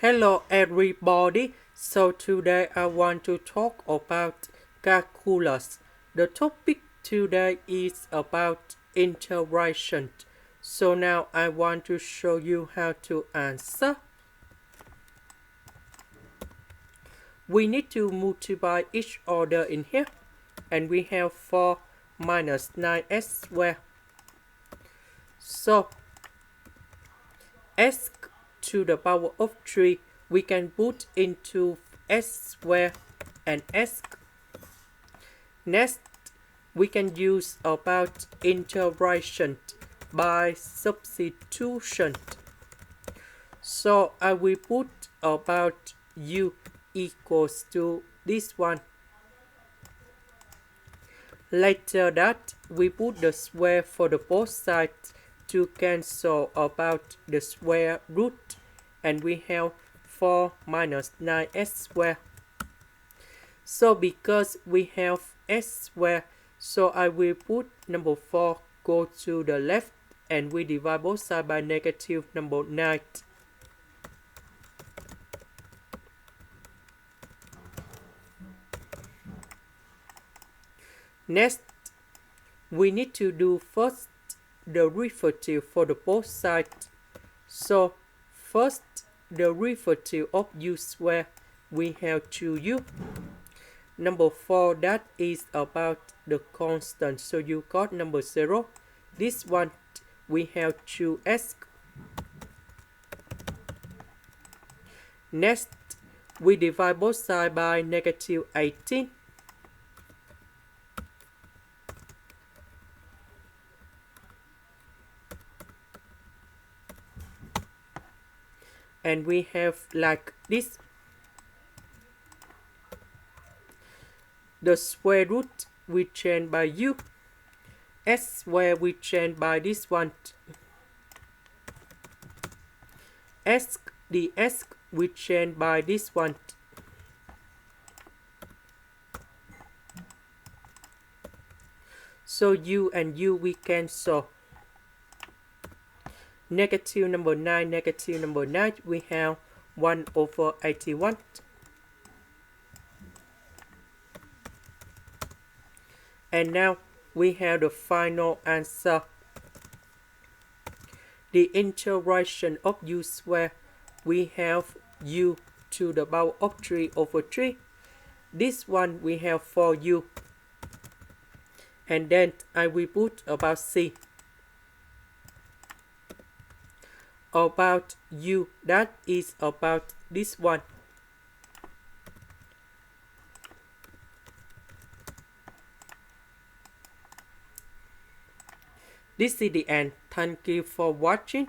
Hello everybody. So today I want to talk about calculus. The topic today is about integration. So now I want to show you how to answer. We need to multiply each order in here, and we have 4 minus 9s squared. So s to the power of 3 we can put into s squared and s. Next, we can use about integration by substitution. So I will put about u equals to this one. Later that, we put the square for the both sides to cancel about the square root, and we have 4 minus 9s squared. So because we have s squared, so I will put number 4 go to the left, and we divide both sides by negative number 9. Next, we need to do first the derivative for the both sides. So first, the derivative of u squared, we have 2u. Number 4, that is about the constant, so you got number 0. This one, we have 2s. Next, we divide both sides by negative 18. And we have like this. The square root we change by u. S squared we change by this one. S, the s we change by this one. So u and u we cancel. Negative number 9, negative number 9, we have 1 over 81. And now we have the final answer. The integration of u squared, we have u to the power of 3 over 3. This one we have 4u. And then I will put about c. About u, that is about this one. This is the end. Thank you for watching.